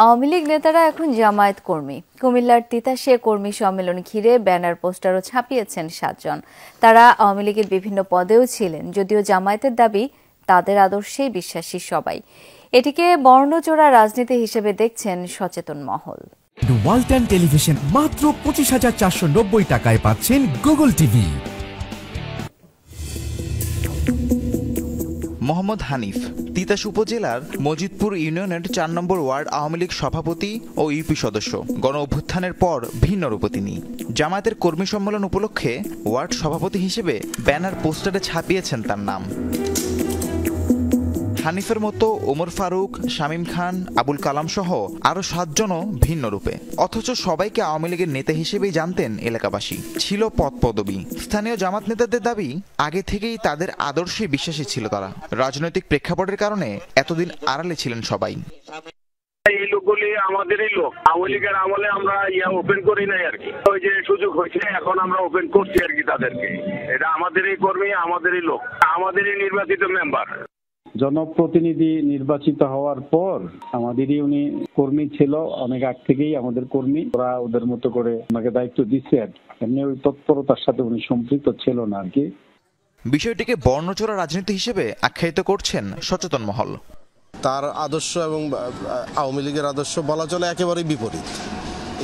আওয়ামী লীগ নেতারা এখন জামায়াত কর্মী। কুমিল্লার তিতাসে কর্মী সম্মেলন ঘিরে ব্যানার পোস্টারও ছাপিয়েছেন ৭ জন। তারা আওয়ামী লীগের বিভিন্ন পদেও ছিলেন, যদিও জামায়াতের দাবি তাদের আদর্শেই বিশ্বাসী সবাই। এটিকে বর্ণচোরা রাজনীতি হিসেবে দেখছেন সচেতন মহল। ওয়ালটন টেলিভিশন মাত্র ২৫,৪৯০ টাকায় পাচ্ছেন গুগল টিভি। মোহাম্মদ হানিফ তিতাস উপজেলার মজিদপুর ইউনিয়নের ৪ নম্বর ওয়ার্ড আওয়ামী লীগ সভাপতি ও ইউপি সদস্য। গণ অভ্যুত্থানের পর ভিন্ন রূপে তিনি জামায়াতের কর্মী সম্মেলন উপলক্ষে ওয়ার্ড সভাপতি হিসেবে ব্যানার পোস্টারে ছাপিয়েছেন তার নাম। হানিফের মতো ওমর ফারুক, শামীম খান, আবুল কালাম সহ আরো ৭ জনও ভিন্ন রূপে, অথচ সবাইকে আওয়ামী লীগের নেতা হিসেবেই জানতেন এলাকাবাসী। ছিল পদ পদবি। স্থানীয় জামাত নেতাদের দাবি আগে থেকেই তাদের আদর্শে বিশ্বাসী ছিল তারা। রাজনৈতিক প্রেক্ষাপটের কারণে এতদিন আড়ালে ছিলেন সবাই। এই লোকগুলি আমাদেরই লোক। আওয়ামী লীগের আমলে আমরা ওপেন করি নাই আর কি, ওই যে সুযোগ হয়েছে এখন আমরা ওপেন করছি আর কি তাদেরকে। এটা আমাদেরই কর্মী, আমাদেরই লোক, আমাদেরই নির্বাচিত মেম্বার। জনপ্রতিনিধি নির্বাচিত হওয়ার পর আমাদেরই উনি কর্মী ছিল, অনেক আগ থেকেই আমাদের কর্মী। ওরা ওদের মতো করে আমাকে দায়িত্ব দিচ্ছে আর এমনি ওই তৎপরতার সাথে উনি সম্পৃক্ত ছিল না আর কি। বিষয়টিকে বর্ণচোরা রাজনীতি হিসেবে আখ্যায়িত করছেন সচেতন মহল। তার আদর্শ এবং আওয়ামী লীগের আদর্শ বলা চলে একেবারেই বিপরীত।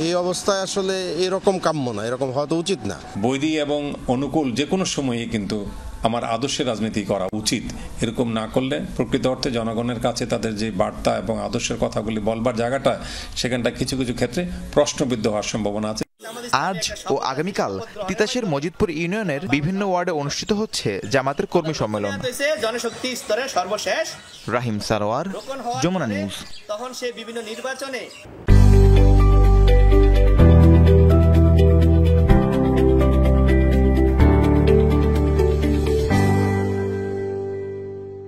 এই অবস্থায় আসলে এরকম কাম্য না, এরকম হওয়া তো উচিত না। বৈরী এবং অনুকূল যে কোনো সময়ে কিন্তু আমার আদর্শের রাজনীতি করা উচিত। এরকম না করলে প্রকৃত অর্থে জনগণের কাছে তাদের যে বার্তা এবং আদর্শের কথাগুলি বলবার জায়গাটা, সেখানটা কিছু কিছু ক্ষেত্রে প্রশ্নবিদ্ধ হওয়ার সম্ভাবনা আছে। আজ ও আগামীকাল তিতাসের মজিদপুর ইউনিয়নের বিভিন্ন ওয়ার্ডে অনুষ্ঠিত হচ্ছে জামাতের কর্মী সম্মেলন। জনশক্তি স্তরের সর্বশেষ রাহিম সারোয়ার, যমুনা নিউজ। তখন সে বিভিন্ন নির্বাচনে